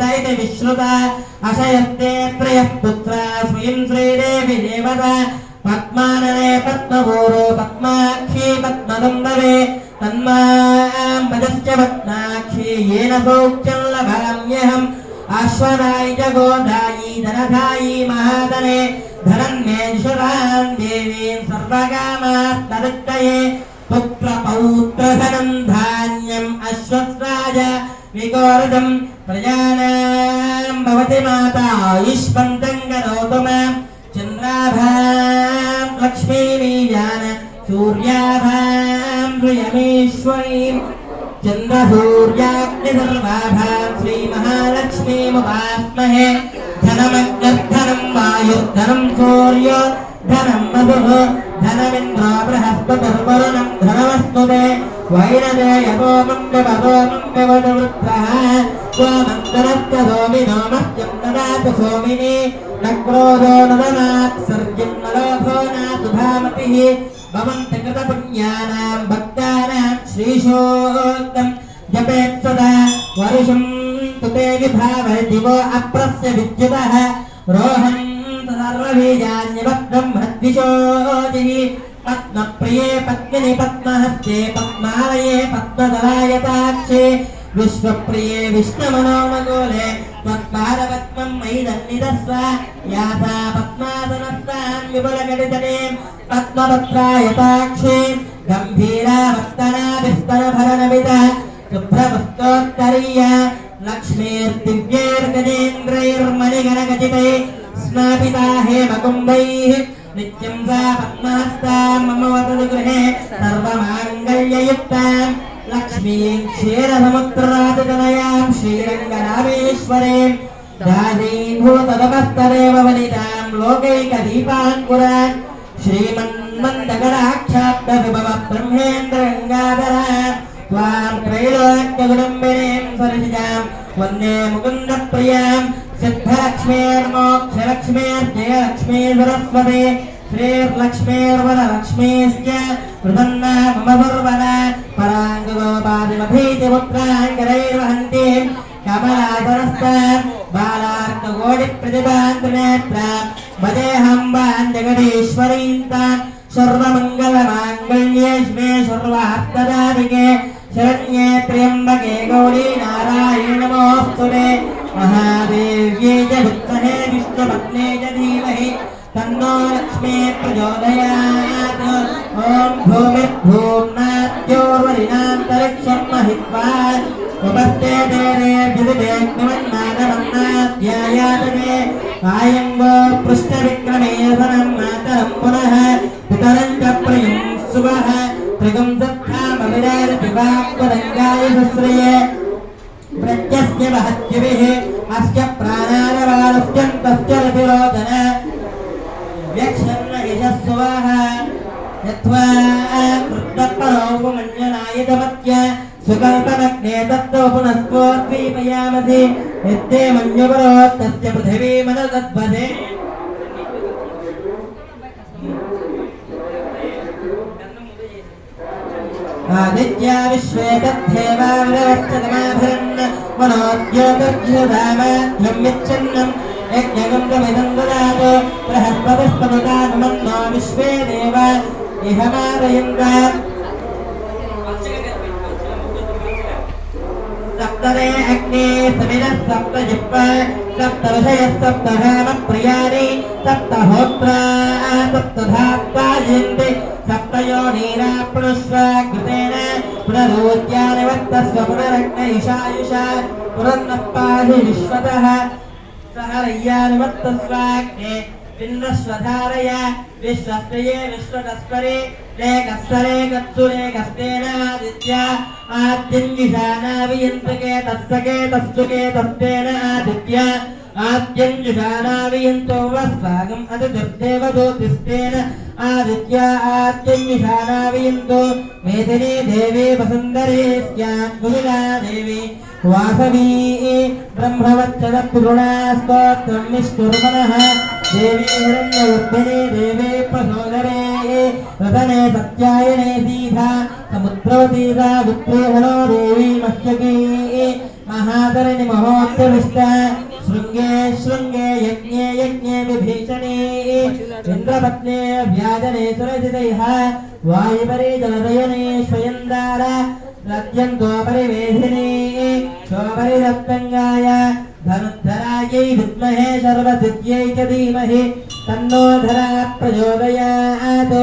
विश्रुता अशयस्ते त्रयः पुत्रा स्वयं श्रीदेवी देवता पद्मानने पद्मभूरो पद्माक्षी पद्मदम्बरे तन्मां भजश्च पद्माक्षी येन सौख्यं लभाम्यहम् अश्वदायि जगोदायि धनधायि महाधने धनन्येश्वरां देवीं सर्वकामार्थदत्तये पुत्रपौत्रधनं धान्यम् अश्वत्थराज विगोरजं प्रजानां भवति माता आयुष्मन्तं करोतु मां चन्द्राभां लक्ष्मीबीजान् सूर्याभां श्रियमेश्वरीं चन्द्रसूर्याग्निसर्वाभां श्रीमहालक्ष्मीमुपास्महे धनमग्निर्धनं वायुर्धनं सूर्यो धनं मधुः धनमिन्द्रो बृहस्पतिर्वरुणं धनमस्तुते वैनदेयवो मङ्गवरुद्रः सोमन्तरस्य सोमिनो मह्यं ददातु सोमिनी न क्रोधो न दमात्सर्जं न लोभो न सुधामतिः भवन्ति कृतपुण्यानां भक्तानां श्रीशोक्तं जपेत् सदा वर्षं तु ते विभावय दिवो अप्रस्य विद्युतः रोहन् सर्वबीजान्यवक्त्रं हद्विशोदिः पद्मप्रिये पद्मिनि पद्महस्ते पद्मालये पद्मदलायताक्षे विश्वप्रिये विष्णुमनोमगोले त्वत्पादपद्मं मयि दन्निधस्व यासा पद्मासनस्तान् विपुलकटितटे पद्मपत्रायताक्षे गम्भीरावस्तनाभिस्तनभरनमिता शुभ्रवस्तोत्तरीय लक्ष्मीर्दिव्यैर्गजेन्द्रैर्मणिगणगचितैः स्नापिता हेमकुम्भैः नित्यं सा पद्महस्तां मम वदतु गृहे सर्वमाङ्गल्ययुक्तां लक्ष्मीं क्षीरसमुद्रातितनयां श्रीरङ्गरामेश्वरीं दासीभूततपस्तरेव वनितां लोकैकदीपाङ्कुरान् श्रीमन्मन्दकटाक्षाब्दविभव ब्रह्मेन्द्रगङ्गाधरां त्वां त्रैलोक्यगुडम्बिनीं सरिसिजां वन्दे मुकुन्दप्रियां सिद्धलक्ष्मीर्मोक्षलक्ष्मीर्जयलक्ष्मी सरस्वती श्रीर्लक्ष्मीर्वरलक्ष्मीश्च प्रसन्ना मम सर्वदा पराङ्गोपादिमभीतिपुत्राङ्गरैर्वहन्तीं कमलासनस्तां बालार्ककोटिप्रतिभां त्रिनेत्रां भजेऽहं वां जगदीश्वरीं तां सर्वमङ्गलमाङ्गल्ये शिवे सर्वार्थदायिके शरण्ये त्र्यम्बके गौरी नारायणी नमोऽस्तुते महादेव्यै च विद्महे विष्णुपत्न्यै च धीमहि तन्नो लक्ष्मी प्रचोदयात् ॐ भूमिर्भूम्नाद्योर्वरिणान्तरिक्षं महित्वा उपस्थे देवेभ्युदिवेग्निमन्नादमन्नाध्यायातमे कायं वो पृष्ठविक्रमेधनं मातरं पुनः पितरं च प्रियं सुवः त्रिगं सत्तामविराजपिवाक्वरङ्गाय सश्रये प्रत्यस्य महद्युभिः अस्य प्राणानवारस्यन्तस्य रतिरोदन व्यक्षन्न यशस्वः यत्त्वा कृत्तपरोपमन्यनायतमत्य सुकल्पनग्ने तत्तो पुनस्त्वोद्वीपयामसि यत्ते मन्युपरोत्तस्य पृथिवीमनदद्वदे आदित्या विश्वे तद्धेवा विरवश्चतमाभरन् मनोद्योतर्ज्युधामाध्यं यच्छन्नं यज्ञगं गमिदं ददातु बृहस्पतिस्तनुतानुमन्नो विश्वे देव इह मारयन्ताम् सप्तरे अग्ने समिरः सप्तजिह्वा सप्तऋषयः सप्तहामप्रियाणि सप्तहोत्रा सप्तधात्वा जयन्ति सप्तयोनीराप्णुष्व घृतेन पुनरोद्यानिवर्तस्व पुनरग्न ईशायुषा पुनर्नः पाहि विश्वतः सहरय्यानिवर्तस्वाग्ने विन्द्रस्वधारय विश्वस्त्रये विश्वतस्परे लेकस्सरे कत्सुरे कस्तेनादित्या आद्यञ्जिषानावियन्तके तस्सके तस्सुके तस्तेन आदित्या आद्यञ्जुषानावियन्तो वस्वागम् अतिदुर्देवदूतिस्तेन आदित्या आद्यञ्जुषानावियन्तो मेदिनी देवी वसुन्धरी स्यात् कुमिला देवी वासवी ब्रह्मवच्चदपुरुणा स्तोत्रं निष्कुर्मनः देवी हिरण्यवर्धिनी देवी प्रसोदरे रतने सत्यायने सीधा समुद्रवती सावित्री हनो देवी मह्यकी महातरणि महोत्सविष्ट शृंगे शृंगे यज्ञे यज्ञे विभीषणे इंद्रपत्ने व्याजने सुरजितैः वायुपरि जलदयने स्वयंदार रत्यन्तो परिवेधिने शोभरि रत्तंगाय धनुद्धरायै विद्महे सर्वसिद्ध्यै च धीमहि तन्नो धरा प्रचोदयात्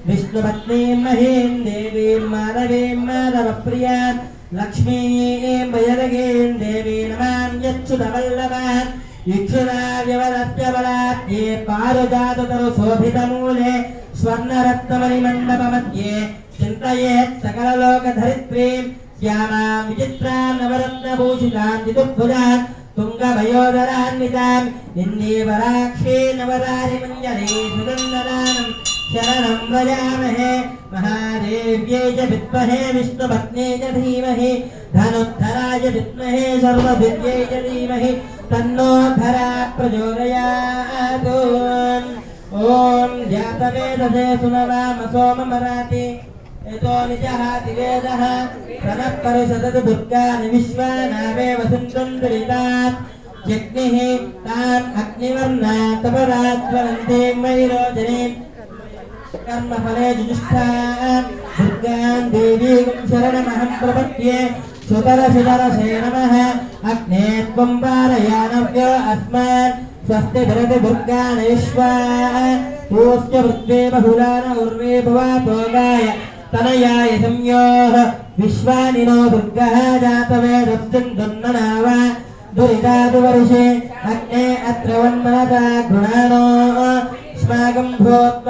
विष्णुपत्नीं महीं देवीं मानवीं माधवप्रियां लक्ष्मीं वैरगीं देवीं नमाम्यच्युतवल्लभान् इक्षुराव्यवदत्यबलाद्ये पारुजाततरुशोभितमूले स्वर्णरत्नमणिमण्डपमध्ये चिन्तयेत् सकललोकधरित्रीं श्यामां विचित्रां नवरत्नभूषितां जितुर्भुजां तुङ्गभयोदरान्वितां इन्दीवराक्षी नवरारिमञ्जरी सुगन्धदानं शरणं व्रजामहे महादेव्यै च विद्महे विष्णुपत्न्यै च धीमहि धनुद्धराय विद्महे सर्वसिद्ध्यै च धीमहि तन्नो धरा प्रचोदयात् ॐ जातवेदसे सुनवाम सोममराति एतो निजः दिवेदः प्रणः परिषदतु दुर्गानि विश्वानावेव सुन्दरितात् यज्ञिः ताम् अग्निवर्णात् तपराज्वलन्तीं वैरोचनीं कर्मफले जुजुष्टान् दुर्गां देवीं शरणमहं प्रपद्ये सुतरसुतरसे नमः अग्ने त्वं पारयानव्यो अस्मान् स्वस्ति भरति दुर्गान् विश्वाः पूष्य पृथ्वी बहुलान उर्वे भुवातो गाय तनयाय संयोः विश्वानिनो दुर्गः जातवेदस्सिन्दुन्ननावा दुरितादुवर्षे अग्ने अत्र वन्मनता गृणानो स्माकं भूत्वा